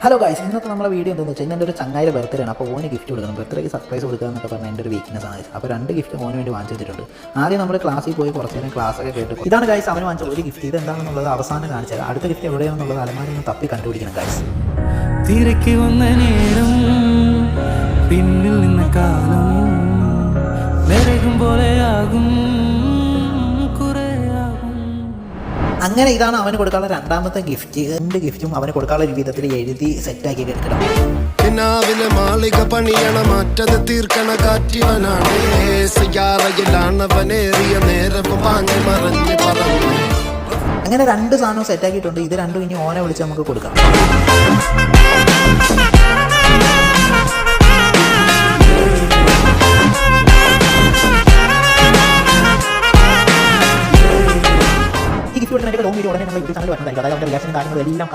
Hello guys, ഇന്നത്തെ നമ്മുടെ video എന്താണെന്ന് വെച്ചാൽ എൻ്റെ ഒരു ചങ്ങായിയുടെ ബർത്ത്ഡേ ആണ്. അപ്പോൾ ഓന് ഗിഫ്റ്റ് കൊടുക്കണം, ബർത്ത്ഡേക്ക് സർപ്രൈസ് കൊടുക്കുക എന്നൊക്കെ പറഞ്ഞാൽ എൻ്റെ ഒരു വീക്ക്നെസ് ആണ്. അപ്പോൾ 2 ഗിഫ്റ്റ് ഓന് വേണ്ടി വാങ്ങിച്ചു വെച്ചിട്ടുണ്ട്. ആദ്യം നമ്മൾ ക്ലാസ്സിൽ പോയി കുറച്ച് നേരം ക്ലാസ്സൊക്കെ കേട്ട് ഇതാണ് ഗൈസ് അവന് വാങ്ങിച്ച ഒരു ഗിഫ്റ്റ്. ഇത് എന്താണെന്നുള്ളത് അവസാനം കാണിച്ചാൽ അടുത്ത ഗിഫ്റ്റ് എവിടെയാണെന്നുള്ളത് അലമാരിൽ നിന്ന് തപ്പി കണ്ടുപിടിക്കണം ഗൈസ്. തിരക്കി വന്ന നേരം പിന്നിൽ നിന്ന കാലം മെരുകും പോലെയാകും. അങ്ങനെ ഇതാണ് അവന് കൊടുക്കാനുള്ള രണ്ടാമത്തെ ഗിഫ്റ്റ്. 2 ഗിഫ്റ്റും അവന് കൊടുക്കാനുള്ള വിധത്തിൽ എഴുതി സെറ്റാക്കി എടുക്കണം. പിന്നാവിലെ മാളിക പണിയണ മാറ്റത് തീർക്കണ കാറ്റിവനാണ്. സിയാറയിലാണവനേറിയ നേരവും പാഞ്ഞു മറിഞ്ഞ് പറഞ്ഞു. അങ്ങനെ 2 സാധനവും സെറ്റാക്കിയിട്ടുണ്ട്. ഇത് രണ്ടും ഇനി ഓനെ വിളിച്ച് നമുക്ക് കൊടുക്കാം. ഈ ഗിഫ്റ്റ് കൊടുക്കാൻ ലോങ് വീഡിയോ ഉടനെ നമ്മുടെ യൂട്യൂബ് ചാനൽ വരുന്നതായിരിക്കും. അതായത് അവരുടെ റിയാക്ഷനും കാര്യങ്ങളും എല്ലാം